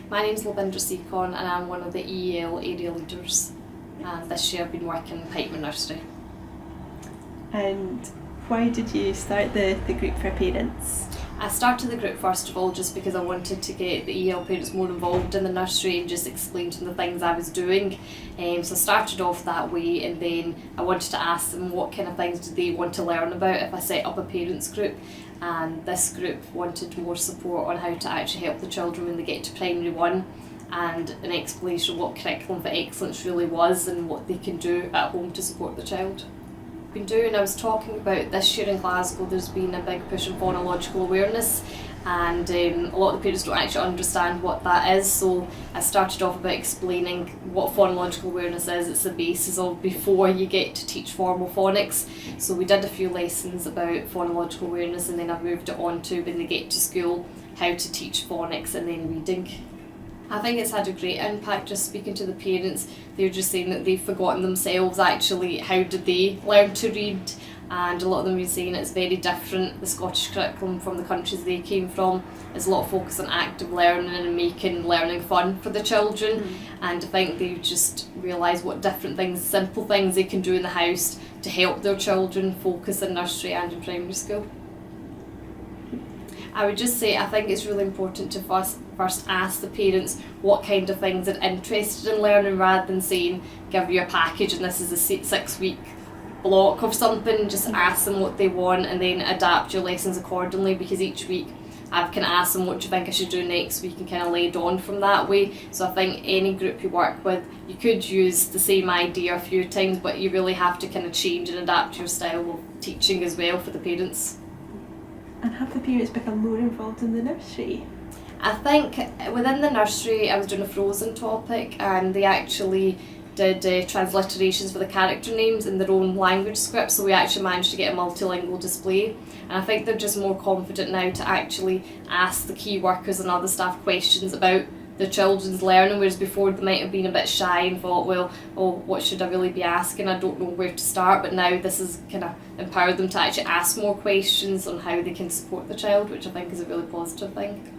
My name's Labinder Sekhon and I'm one of the EEL area leaders, and this year I've been working in Pikeman nursery. And why did you start the group for parents? I started the group first of all just because I wanted to get the EEL parents more involved in the nursery and just explain to them the things I was doing. So I started off that way, and then I wanted to ask them what kind of things did they want to learn about if I set up a parents group. And this group wanted more support on how to actually help the children when they get to primary one, and an explanation of what Curriculum for Excellence really was and what they can do at home to support the child. I was talking about this year in Glasgow there's been a big push in phonological awareness, and a lot of the parents don't actually understand what that is, so I started off about explaining what phonological awareness is. It's the basis of before you get to teach formal phonics. So we did a few lessons about phonological awareness, and then I moved it on to when they get to school how to teach phonics and then reading. I think it's had a great impact just speaking to the parents. They're just saying that they've forgotten themselves actually how did they learn to read, and a lot of them are saying it's very different. The Scottish curriculum from the countries they came from is a lot of focus on active learning and making learning fun for the children, and I think they've just realised what different things, simple things they can do in the house to help their children focus in nursery and in primary school. I would just say I think it's really important to first ask the parents what kind of things they're interested in learning, rather than saying give you a package and this is a 6-week block of something. Just ask them what they want and then adapt your lessons accordingly, because each week I can ask them what do you think I should do next week and kind of lead on from that way. So I think any group you work with, you could use the same idea a few times, but you really have to kind of change and adapt your style of teaching as well for the parents. And have the parents become more involved in the nursery? I think within the nursery I was doing a Frozen topic, and they actually did transliterations for the character names in their own language script, so we actually managed to get a multilingual display, and I think they're just more confident now to actually ask the key workers and other staff questions about the children's learning, whereas before they might have been a bit shy and thought, well, what should I really be asking? I don't know where to start. But now this has kind of empowered them to actually ask more questions on how they can support the child, which I think is a really positive thing.